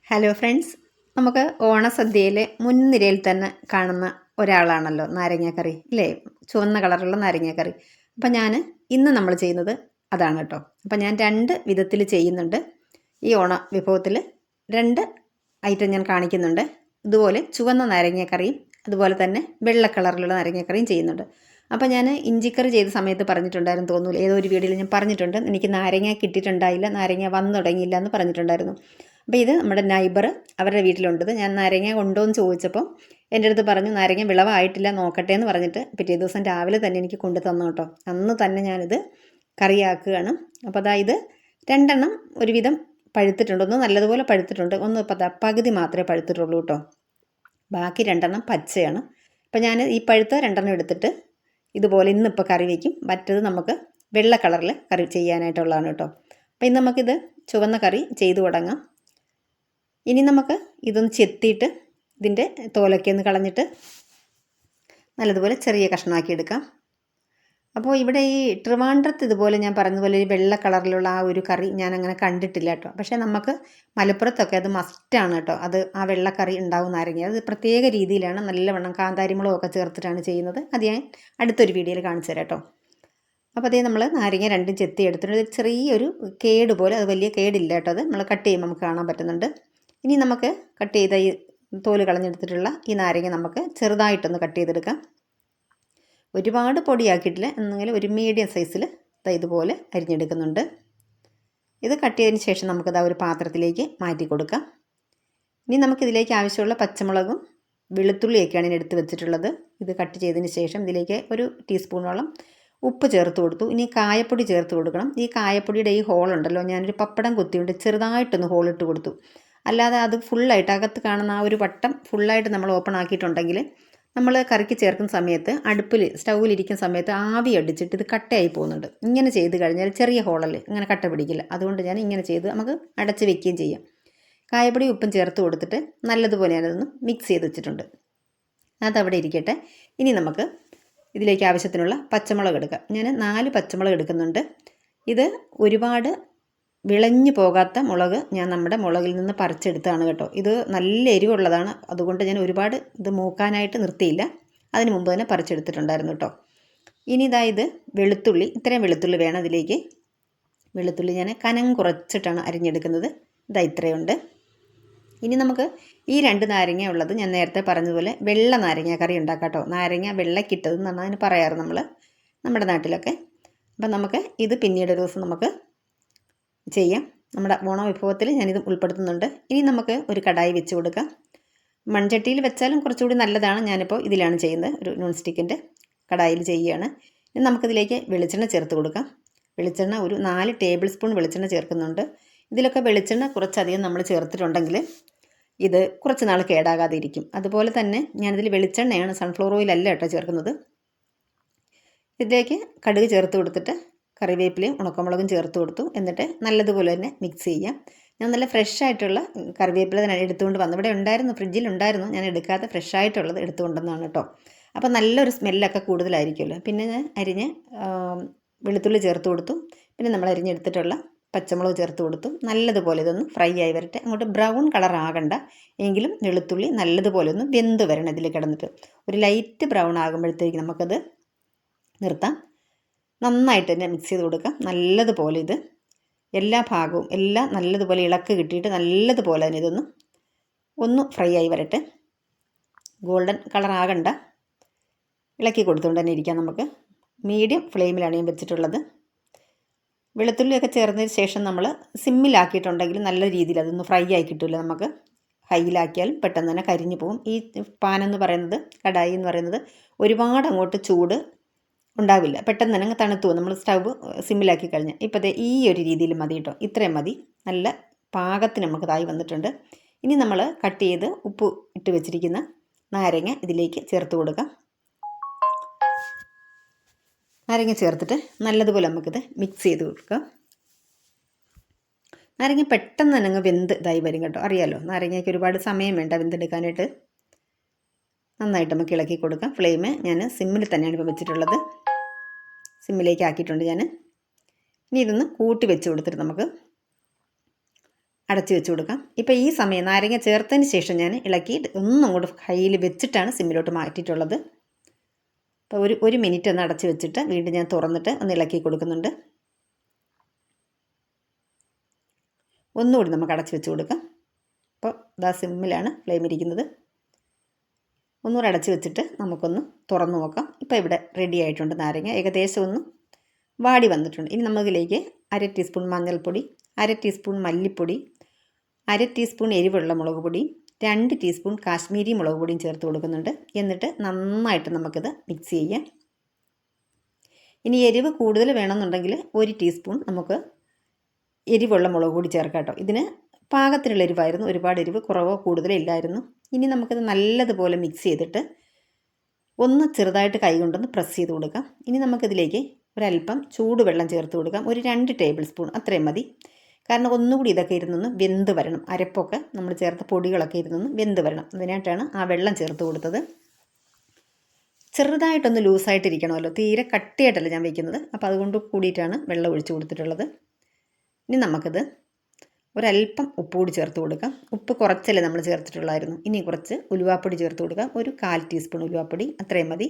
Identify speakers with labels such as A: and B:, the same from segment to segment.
A: Hello friends, നമുക്ക് ഓണസദ്യയിലെ മുൻനിരയിൽ തന്നെ കാണുന്ന ഒരാളാണല്ലോ നാരങ്ങാക്കറി, അല്ലേ? ചുവന്ന കളറുള്ള നാരങ്ങാക്കറി. അപ്പം ഇന്ന് നമ്മൾ ചെയ്യുന്നത് അതാണ് കേട്ടോ. അപ്പം ഞാൻ രണ്ട് വിധത്തിൽ ചെയ്യുന്നുണ്ട്. ഈ ഓണ വിഭവത്തിൽ രണ്ട് ഐറ്റം ഞാൻ കാണിക്കുന്നുണ്ട്. ഇതുപോലെ ചുവന്ന നാരങ്ങാക്കറിയും അതുപോലെ തന്നെ വെള്ള കളറിലുള്ള നാരങ്ങാക്കറിയും ചെയ്യുന്നുണ്ട്. അപ്പോൾ ഞാൻ ഇഞ്ചിക്കറി ചെയ്ത സമയത്ത് പറഞ്ഞിട്ടുണ്ടായിരുന്നു, തോന്നുന്നു ഏതോ ഒരു വീഡിയോയിൽ ഞാൻ പറഞ്ഞിട്ടുണ്ട്, എനിക്ക് നാരങ്ങ കിട്ടിയിട്ടുണ്ടായില്ല, നാരങ്ങ വന്നു തുടങ്ങിയില്ല എന്ന് പറഞ്ഞിട്ടുണ്ടായിരുന്നു. അപ്പോൾ ഇത് നമ്മുടെ നൈബർ അവരുടെ വീട്ടിലുണ്ടത്. ഞാൻ നാരങ്ങ ഉണ്ടോ എന്ന് ചോദിച്ചപ്പോൾ എൻ്റെ അടുത്ത് പറഞ്ഞു നാരങ്ങ വിളവായിട്ടില്ല, നോക്കട്ടെ എന്ന് പറഞ്ഞിട്ട് പിറ്റേ ദിവസം രാവിലെ തന്നെ എനിക്ക് കൊണ്ടു തന്നു കേട്ടോ. അന്ന് തന്നെ ഞാനിത് കറിയാക്കുകയാണ്. അപ്പോൾ ഇത് രണ്ടെണ്ണം ഒരുവിധം പഴുത്തിട്ടുണ്ട്, ഒന്ന് നല്ലതുപോലെ പഴുത്തിട്ടുണ്ട്, ഒന്ന് ഇപ്പോൾ പകുതി മാത്രമേ പഴുത്തിട്ടുള്ളൂ കേട്ടോ. ബാക്കി രണ്ടെണ്ണം പച്ചയാണ്. അപ്പോൾ ഞാൻ ഈ പഴുത്ത രണ്ടെണ്ണം എടുത്തിട്ട് ഇതുപോലെ ഇന്നിപ്പോൾ കറി വയ്ക്കും. മറ്റത് നമുക്ക് വെള്ള കളറിൽ കറി ചെയ്യാനായിട്ടുള്ളതാണ് കേട്ടോ. അപ്പോൾ ഇന്ന് നമുക്കിത് ചുവന്ന കറി ചെയ്തു തുടങ്ങാം. ഇനി നമുക്ക് ഇതൊന്ന് ചെത്തിയിട്ട് ഇതിൻ്റെ തോലൊക്കെ ഒന്ന് കളഞ്ഞിട്ട് നല്ലതുപോലെ ചെറിയ കഷ്ണമാക്കി എടുക്കാം. അപ്പോൾ ഇവിടെ ഈ ട്രിവാൻഡ്രത്ത് ഇതുപോലെ ഞാൻ പറഞ്ഞതുപോലെ ഒരു വെള്ള കളറിലുള്ള ആ ഒരു കറി ഞാൻ അങ്ങനെ കണ്ടിട്ടില്ല കേട്ടോ. പക്ഷേ നമുക്ക് മലപ്പുറത്തൊക്കെ അത് മസ്റ്റാണ് കേട്ടോ. അത് ആ വെള്ളക്കറി ഉണ്ടാവുന്നതായിരിക്കും. അത് പ്രത്യേക രീതിയിലാണ്, നല്ലവണ്ണം കാന്താരിമുളകൊക്കെ ചേർത്തിട്ടാണ് ചെയ്യുന്നത്. അത് ഞാൻ അടുത്തൊരു വീഡിയോയിൽ കാണിച്ചു തരാം കേട്ടോ. അപ്പോൾ അതേ നമ്മൾ നാരങ്ങ രണ്ടും ചെത്തി എടുത്തിട്ട് ചെറിയൊരു കേട് പോലെ, അത് വലിയ കേടില്ല കേട്ടോ, അത് നമ്മൾ കട്ട് ചെയ്യുമ്പോൾ നമുക്ക് കാണാൻ പറ്റുന്നുണ്ട്. ഇനി നമുക്ക് കട്ട് ചെയ്ത ഈ തോല് കളഞ്ഞെടുത്തിട്ടുള്ള ഈ നാരങ്ങ നമുക്ക് ചെറുതായിട്ടൊന്ന് കട്ട് ചെയ്തെടുക്കാം. ഒരുപാട് പൊടിയാക്കിയിട്ടില്ല, എന്നെങ്കിലും ഒരു മീഡിയം സൈസിൽ ഇതുപോലെ അരിഞ്ഞെടുക്കുന്നുണ്ട്. ഇത് കട്ട് ചെയ്തതിന് ശേഷം നമുക്കത് ഒരു പാത്രത്തിലേക്ക് മാറ്റി കൊടുക്കാം. ഇനി നമുക്കിതിലേക്ക് ആവശ്യമുള്ള പച്ചമുളകും വെളുത്തുള്ളിയൊക്കെയാണ് ഞാൻ എടുത്ത് വെച്ചിട്ടുള്ളത്. ഇത് കട്ട് ചെയ്തതിന് ശേഷം ഇതിലേക്ക് ഒരു ടീസ്പൂണോളം ഉപ്പ് ചേർത്ത് കൊടുത്തു. ഇനി കായപ്പൊടി ചേർത്ത് കൊടുക്കണം. ഈ കായപ്പൊടിയുടെ ഈ ഹോളുണ്ടല്ലോ, ഞാനൊരു പപ്പടം കുത്തിയുണ്ട് ചെറുതായിട്ടൊന്ന് ഹോളിട്ട് കൊടുത്തു. അല്ലാതെ അത് ഫുള്ളായിട്ട് അകത്ത് കാണുന്ന ആ ഒരു വട്ടം ഫുള്ളായിട്ട് നമ്മൾ ഓപ്പൺ ആക്കിയിട്ടുണ്ടെങ്കിൽ നമ്മൾ കറിക്ക് ചേർക്കുന്ന സമയത്ത് സ്റ്റൗവിലിരിക്കുന്ന സമയത്ത് ആവി അടിച്ചിട്ട് ഇത് കട്ടയായി പോകുന്നുണ്ട്. ഇങ്ങനെ ചെയ്ത് കഴിഞ്ഞാൽ ചെറിയ ഹോളല്ലേ, ഇങ്ങനെ കട്ട പിടിക്കില്ല. അതുകൊണ്ട് ഞാൻ ഇങ്ങനെ ചെയ്ത് നമുക്ക് അടച്ച് വെക്കുകയും ചെയ്യാം. കായപ്പൊടി ഉപ്പും ചേർത്ത് കൊടുത്തിട്ട് നല്ലതുപോലെ ഞാനതൊന്ന് മിക്സ് ചെയ്ത് വെച്ചിട്ടുണ്ട്. അതവിടെ ഇരിക്കട്ടെ. ഇനി നമുക്ക് ഇതിലേക്ക് ആവശ്യത്തിനുള്ള പച്ചമുളക് എടുക്കാം. ഞാൻ 4 പച്ചമുളക് എടുക്കുന്നുണ്ട്. ഇത് ഒരുപാട് വിളഞ്ഞു പോകാത്ത മുളക് ഞാൻ നമ്മുടെ മുളകിൽ നിന്ന് പറിച്ചെടുത്താണ് കേട്ടോ. ഇത് നല്ല എരിവുള്ളതാണ്, അതുകൊണ്ട് ഞാൻ ഒരുപാട് ഇത് മൂക്കാനായിട്ട് നിർത്തിയില്ല, അതിന് മുമ്പ് തന്നെ പറിച്ചെടുത്തിട്ടുണ്ടായിരുന്നു കേട്ടോ. ഇനി ഇത് വെളുത്തുള്ളി, ഇത്രയും വെളുത്തുള്ളി വേണം ഇതിലേക്ക്. വെളുത്തുള്ളി ഞാൻ കനം കുറച്ചിട്ടാണ് അരിഞ്ഞെടുക്കുന്നത്. ഇത്രയുണ്ട്. ഇനി നമുക്ക് ഈ 2 നാരങ്ങ ഉള്ളത് ഞാൻ നേരത്തെ പറഞ്ഞതുപോലെ വെള്ള നാരങ്ങ കറി ഉണ്ടാക്കാം കേട്ടോ. നാരങ്ങ വെള്ളക്കിട്ടത് എന്നാണ് അതിന് പറയാറ് നമ്മുടെ നാട്ടിലൊക്കെ. അപ്പം നമുക്ക് ഇത് പിന്നീട് ഒരു ദിവസം നമുക്ക് ചെയ്യാം. നമ്മുടെ ഓണ വിഭവത്തിൽ ഞാനിത് ഉൾപ്പെടുത്തുന്നുണ്ട്. ഇനി നമുക്ക് ഒരു കടായി വെച്ച് കൊടുക്കാം. മൺചട്ടിയിൽ വെച്ചാലും കുറച്ചുകൂടി നല്ലതാണ്. ഞാനിപ്പോൾ ഇതിലാണ് ചെയ്യുന്നത്, ഒരു നോൺ സ്റ്റിക്കിൻ്റെ കടായിൽ ചെയ്യുകയാണ്. ഇനി നമുക്കിതിലേക്ക് വെളിച്ചെണ്ണ ചേർത്ത് കൊടുക്കാം. വെളിച്ചെണ്ണ ഒരു 4 ടേബിൾ സ്പൂൺ വെളിച്ചെണ്ണ ചേർക്കുന്നുണ്ട്. ഇതിലൊക്കെ വെളിച്ചെണ്ണ കുറച്ചധികം നമ്മൾ ചേർത്തിട്ടുണ്ടെങ്കിൽ ഇത് കുറച്ച് നാൾ കേടാകാതെ ഇരിക്കും. അതുപോലെ തന്നെ ഞാനിതിൽ വെളിച്ചെണ്ണയാണ്, സൺഫ്ലവർ ഓയിലല്ല കേട്ടോ ചേർക്കുന്നത്. ഇതിലേക്ക് കടുക് ചേർത്ത് കൊടുത്തിട്ട് കറിവേപ്പിലയും ഉണക്കമുളകും ചേർത്ത് കൊടുത്തു. എന്നിട്ട് നല്ലതുപോലെ തന്നെ മിക്സ് ചെയ്യാം. ഞാൻ നല്ല ഫ്രഷ് ആയിട്ടുള്ള കറിവേപ്പില തന്നെ എടുത്തുകൊണ്ട് വന്നു. ഇവിടെ ഉണ്ടായിരുന്നു, ഫ്രിഡ്ജിലുണ്ടായിരുന്നു, ഞാൻ എടുക്കാതെ ഫ്രഷ് ആയിട്ടുള്ളത് എടുത്തുകൊണ്ടെന്നാണ് കേട്ടോ. അപ്പോൾ നല്ലൊരു സ്മെല്ലൊക്കെ കൂടുതലായിരിക്കുമല്ലോ. പിന്നെ ഞാൻ അരിഞ്ഞ് വെളുത്തുള്ളി ചേർത്ത് കൊടുത്തു. പിന്നെ നമ്മൾ അരിഞ്ഞെടുത്തിട്ടുള്ള പച്ചമുളക് ചേർത്ത് കൊടുത്തു. നല്ലതുപോലെ ഇതൊന്ന് ഫ്രൈ ആയി വരട്ടെ. അങ്ങോട്ട് ബ്രൗൺ കളർ ആകണ്ട, എങ്കിലും വെളുത്തുള്ളി നല്ലതുപോലെ ഒന്ന് വെന്ത് വരണം ഇതിൽ കിടന്നിട്ട്. ഒരു ലൈറ്റ് ബ്രൗൺ ആകുമ്പോഴത്തേക്ക് നമുക്കത് നിർത്താം. നന്നായിട്ട് തന്നെ മിക്സ് ചെയ്ത് കൊടുക്കാം. നല്ലതുപോലെ ഇത് എല്ലാ ഭാഗവും എല്ലാം നല്ലതുപോലെ ഇളക്ക് കിട്ടിയിട്ട് നല്ലതുപോലെ തന്നെ ഒന്ന് ഫ്രൈ ആയി വരട്ടെ. ഗോൾഡൻ കളർ ആകണ്ട, ഇളക്കി കൊടുത്തുകൊണ്ട് തന്നെ ഇരിക്കാം. നമുക്ക് മീഡിയം ഫ്ലെയിമിലാണ് ഞാൻ വെച്ചിട്ടുള്ളത്. വെളുത്തുള്ളിയൊക്കെ ചേർന്നതിന് ശേഷം നമ്മൾ സിമ്മിലാക്കിയിട്ടുണ്ടെങ്കിൽ നല്ല രീതിയിൽ അതൊന്ന് ഫ്രൈ ആയി കിട്ടില്ല. നമുക്ക് ഹൈയിലാക്കിയാലും പെട്ടെന്ന് തന്നെ കരിഞ്ഞു പോകും. ഈ പാനെന്ന് പറയുന്നത്, കടായി എന്ന് പറയുന്നത് ഒരുപാട് അങ്ങോട്ട് ചൂട് ഉണ്ടാവില്ല, പെട്ടെന്ന് തന്നെ അങ്ങ് തണുത്തു പോകും നമ്മൾ സ്റ്റൗവ് സിമ്മിലാക്കി കഴിഞ്ഞാൽ. ഇപ്പോഴത്തെ ഈ ഒരു രീതിയിൽ മതി കേട്ടോ. ഇത്രയും മതി, നല്ല പാകത്തിന് നമുക്ക് ഇതായി വന്നിട്ടുണ്ട്. ഇനി നമ്മൾ കട്ട് ചെയ്ത് ഉപ്പ് ഇട്ട് വെച്ചിരിക്കുന്ന നാരങ്ങ ഇതിലേക്ക് ചേർത്ത് കൊടുക്കാം. നാരങ്ങ ചേർത്തിട്ട് നല്ലതുപോലെ നമുക്കിത് മിക്സ് ചെയ്ത് കൊടുക്കാം. നാരങ്ങ പെട്ടെന്ന് തന്നെ അങ്ങ് വെന്ത് ഇതായി വരും കേട്ടോ. അറിയാമല്ലോ, നാരങ്ങയ്ക്ക് ഒരുപാട് സമയം വേണ്ട വെന്തെടുക്കാനായിട്ട്. നന്നായിട്ട് നമുക്ക് ഇളക്കി കൊടുക്കാം. ഫ്ലെയിം ഞാൻ സിമ്മിൽ തന്നെയാണ് ഇപ്പോൾ വെച്ചിട്ടുള്ളത്, സിമ്മിലേക്ക് ആക്കിയിട്ടുണ്ട് ഞാൻ. ഇനി ഇതൊന്ന് കൂട്ടി വെച്ച് കൊടുത്തിട്ട് നമുക്ക് അടച്ചു വെച്ച് കൊടുക്കാം. ഇപ്പോൾ ഈ സമയം നാരങ്ങ ചേർത്തതിന് ശേഷം ഞാൻ ഇളക്കി ഒന്നും കൂടെ കയ്യിൽ വെച്ചിട്ടാണ് സിമ്മിലോട്ട് മാറ്റിയിട്ടുള്ളത്. അപ്പോൾ ഒരു മിനിറ്റ് ഒന്ന് അടച്ചു വെച്ചിട്ട് വീണ്ടും ഞാൻ തുറന്നിട്ട് ഒന്ന് ഇളക്കി കൊടുക്കുന്നുണ്ട്. ഒന്നുകൂടി നമുക്ക് അടച്ചു വെച്ച് കൊടുക്കാം. അപ്പോൾ ഇതാ സിമ്മിലാണ് ഫ്ലെയിം ഇരിക്കുന്നത്. ഒന്നുകൂടെ അടച്ചു വെച്ചിട്ട് നമുക്കൊന്ന് തുറന്നു നോക്കാം. ഇപ്പോൾ ഇവിടെ റെഡി ആയിട്ടുണ്ട് നാരങ്ങ. ഏകദേശം ഒന്ന് വാടി വന്നിട്ടുണ്ട്. ഇനി നമുക്കിതിലേക്ക് 1/2 ടീസ്പൂൺ മഞ്ഞൾപ്പൊടി, 1/2 ടീസ്പൂൺ മല്ലിപ്പൊടി, 1/2 ടീസ്പൂൺ എരിവുള്ള മുളക് പൊടി, 2 ടീസ്പൂൺ കാശ്മീരി മുളക് പൊടിയും ചേർത്ത് കൊടുക്കുന്നുണ്ട്. എന്നിട്ട് നന്നായിട്ട് നമുക്കിത് മിക്സ് ചെയ്യാം. ഇനി എരിവ് കൂടുതൽ വേണമെന്നുണ്ടെങ്കിൽ 1 ടീസ്പൂൺ നമുക്ക് എരിവുള്ള മുളക് പൊടി ചേർക്കാം കേട്ടോ. ഇതിന് പാകത്തിനുള്ള എരിവായിരുന്നു, ഒരുപാട് എരിവ് കുറവോ കൂടുതലോ ഇല്ലായിരുന്നു. ഇനി നമുക്കിത് നല്ലതുപോലെ മിക്സ് ചെയ്തിട്ട് ഒന്ന് ചെറുതായിട്ട് കൈ കൊണ്ടൊന്ന് പ്രസ് ചെയ്ത് കൊടുക്കാം. ഇനി നമുക്കിതിലേക്ക് ഒരല്പം ചൂടുവെള്ളം ചേർത്ത് കൊടുക്കാം. ഒരു 2 ടേബിൾ സ്പൂൺ അത്രയും മതി. കാരണം ഒന്നുകൂടി ഇതൊക്കെ ഇരുന്നൊന്ന് വെന്ത് വരണം. അരപ്പൊക്കെ നമ്മൾ ചേർത്ത പൊടികളൊക്കെ ഇരുന്നൊന്ന് വെന്ത് വരണം. അതിനായിട്ടാണ് ആ വെള്ളം ചേർത്ത് കൊടുത്തത്. ചെറുതായിട്ടൊന്ന് ലൂസായിട്ടിരിക്കണമല്ലോ, തീരെ കട്ടിയായിട്ടല്ല ഞാൻ വയ്ക്കുന്നത്. അപ്പോൾ അതുകൊണ്ട് കൂടിയിട്ടാണ് വെള്ളം ഒഴിച്ച് കൊടുത്തിട്ടുള്ളത്. ഇനി നമുക്കിത് ഒരല്പം ഉപ്പ് കൂടി ചേർത്ത് കൊടുക്കാം. ഉപ്പ് കുറച്ചല്ലേ നമ്മൾ ചേർത്തിട്ടുള്ളായിരുന്നു. ഇനി കുറച്ച് ഉലുവാപ്പൊടി ചേർത്ത് കൊടുക്കാം. ഒരു 1/4 ടീസ്പൂൺ ഉലുവാപ്പൊടി അത്രയും മതി.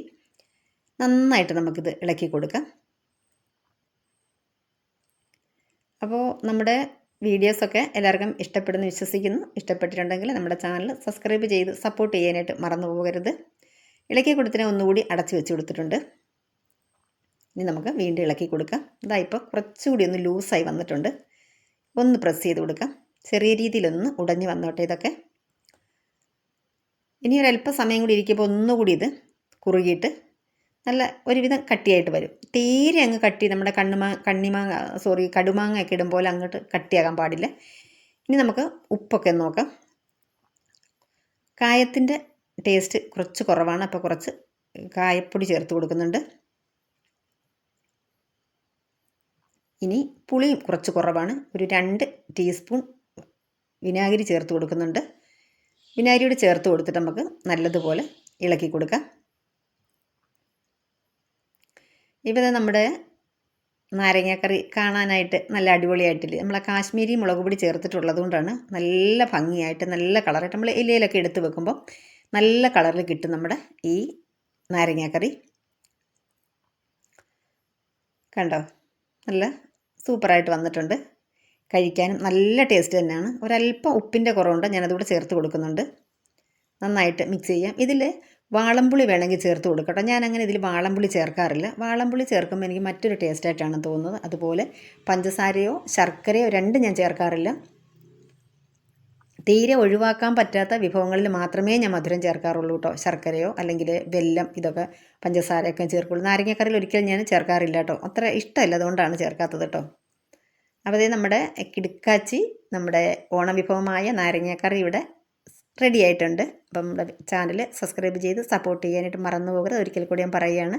A: നന്നായിട്ട് നമുക്കിത് ഇളക്കി കൊടുക്കാം. അപ്പോൾ നമ്മുടെ വീഡിയോസൊക്കെ എല്ലാവർക്കും ഇഷ്ടപ്പെടുന്നു വിശ്വസിക്കുന്നു. ഇഷ്ടപ്പെട്ടിട്ടുണ്ടെങ്കിൽ നമ്മുടെ ചാനൽ സബ്സ്ക്രൈബ് ചെയ്ത് സപ്പോർട്ട് ചെയ്യാനായിട്ട് മറന്നു പോകരുത്. ഇളക്കി കൊടുത്തിനെ ഒന്നുകൂടി അടച്ചു വെച്ച് കൊടുത്തിട്ടുണ്ട്. ഇനി നമുക്ക് വീണ്ടും ഇളക്കി കൊടുക്കാം. ഇതാ ഇപ്പോൾ കുറച്ചുകൂടി ഒന്ന് ലൂസായി വന്നിട്ടുണ്ട്. ഒന്ന് പ്രസ് ചെയ്ത് കൊടുക്കാം. ചെറിയ രീതിയിലൊന്ന് ഉടഞ്ഞ് വന്നോട്ടെ ഇതൊക്കെ. ഇനി ഒരല്പ സമയം കൂടി ഇരിക്കുമ്പോൾ ഒന്നുകൂടി ഇത് കുറുകിയിട്ട് നല്ല ഒരുവിധം കട്ടിയായിട്ട് വരും. തീരെ അങ്ങ് കട്ടി നമ്മുടെ കടുമാങ്ങ ഒക്കെ ഇടും പോലെ അങ്ങോട്ട് കട്ടിയാകാൻ പാടില്ല. ഇനി നമുക്ക് ഉപ്പൊക്കെ നോക്കാം. കായത്തിൻ്റെ ടേസ്റ്റ് കുറച്ച് കുറവാണ്. അപ്പോൾ കുറച്ച് കായപ്പൊടി ചേർത്ത് കൊടുക്കുന്നുണ്ട്. ഇനി പുളിയും കുറച്ച് കുറവാണ്. ഒരു 2 ടീസ്പൂൺ വിനാഗിരി ചേർത്ത് കൊടുക്കുന്നുണ്ട്. വിനാഗിരിയോട് ചേർത്ത് കൊടുത്തിട്ട് നമുക്ക് നല്ലതുപോലെ ഇളക്കി കൊടുക്കാം. ഇവിടെ നമ്മുടെ നാരങ്ങാക്കറി കാണാനായിട്ട് നല്ല അടിപൊളിയായിട്ടില്ലേ. നമ്മൾ കാശ്മീരി മുളക് പൊടി ചേർത്തിട്ടുള്ളത് കൊണ്ടാണ് നല്ല ഭംഗിയായിട്ട് നല്ല കളറായിട്ട് നമ്മൾ ഇലയിലൊക്കെ എടുത്ത് വെക്കുമ്പോൾ നല്ല കളറിൽ കിട്ടും നമ്മുടെ ഈ നാരങ്ങാക്കറി. കണ്ടോ, നല്ല സൂപ്പറായിട്ട് വന്നിട്ടുണ്ട്. കഴിക്കാനും നല്ല ടേസ്റ്റ് തന്നെയാണ്. ഒരല്പം ഉപ്പിൻ്റെ കുറവുണ്ട്, ഞാനതുകൂടെ ചേർത്ത് കൊടുക്കുന്നുണ്ട്. നന്നായിട്ട് മിക്സ് ചെയ്യാം. ഇതിൽ വാളംപുളി വേണമെങ്കിൽ ചേർത്ത് കൊടുക്കട്ടോ. ഞാനങ്ങനെ ഇതിൽ വാളംപുളി ചേർക്കാറില്ല. വാളംപുളി ചേർക്കുമ്പോൾ എനിക്ക് മറ്റൊരു ടേസ്റ്റായിട്ടാണ് തോന്നുന്നത്. അതുപോലെ പഞ്ചസാരയോ ശർക്കരയോ രണ്ടും ഞാൻ ചേർക്കാറില്ല. തീരെ ഒഴിവാക്കാൻ പറ്റാത്ത വിഭവങ്ങളിൽ മാത്രമേ ഞാൻ മധുരം ചേർക്കാറുള്ളൂ കേട്ടോ. ശർക്കരയോ അല്ലെങ്കിൽ വെല്ലം ഇതൊക്കെ പഞ്ചസാരയൊക്കെ ചേർക്കുള്ളൂ. നാരങ്ങക്കറിയിൽ ഒരിക്കലും ഞാൻ ചേർക്കാറില്ല കേട്ടോ. അത്ര ഇഷ്ടമല്ല, അതുകൊണ്ടാണ് ചേർക്കാത്തത് കേട്ടോ. അപ്പോൾ ഇത് നമ്മുടെ കിടുക്കാച്ചി നമ്മുടെ ഓണവിഭവമായ നാരങ്ങക്കറി ഇവിടെ റെഡി ആയിട്ടുണ്ട്. അപ്പം നമ്മുടെ ചാനൽ സബ്സ്ക്രൈബ് ചെയ്ത് സപ്പോർട്ട് ചെയ്യാനായിട്ട് മറന്നു പോകരുത്. ഒരിക്കൽ കൂടി ഞാൻ പറയുകയാണ്.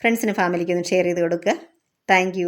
A: ഫ്രണ്ട്സിനും ഫാമിലിക്കൊന്നും ഷെയർ ചെയ്ത് കൊടുക്കുക. താങ്ക്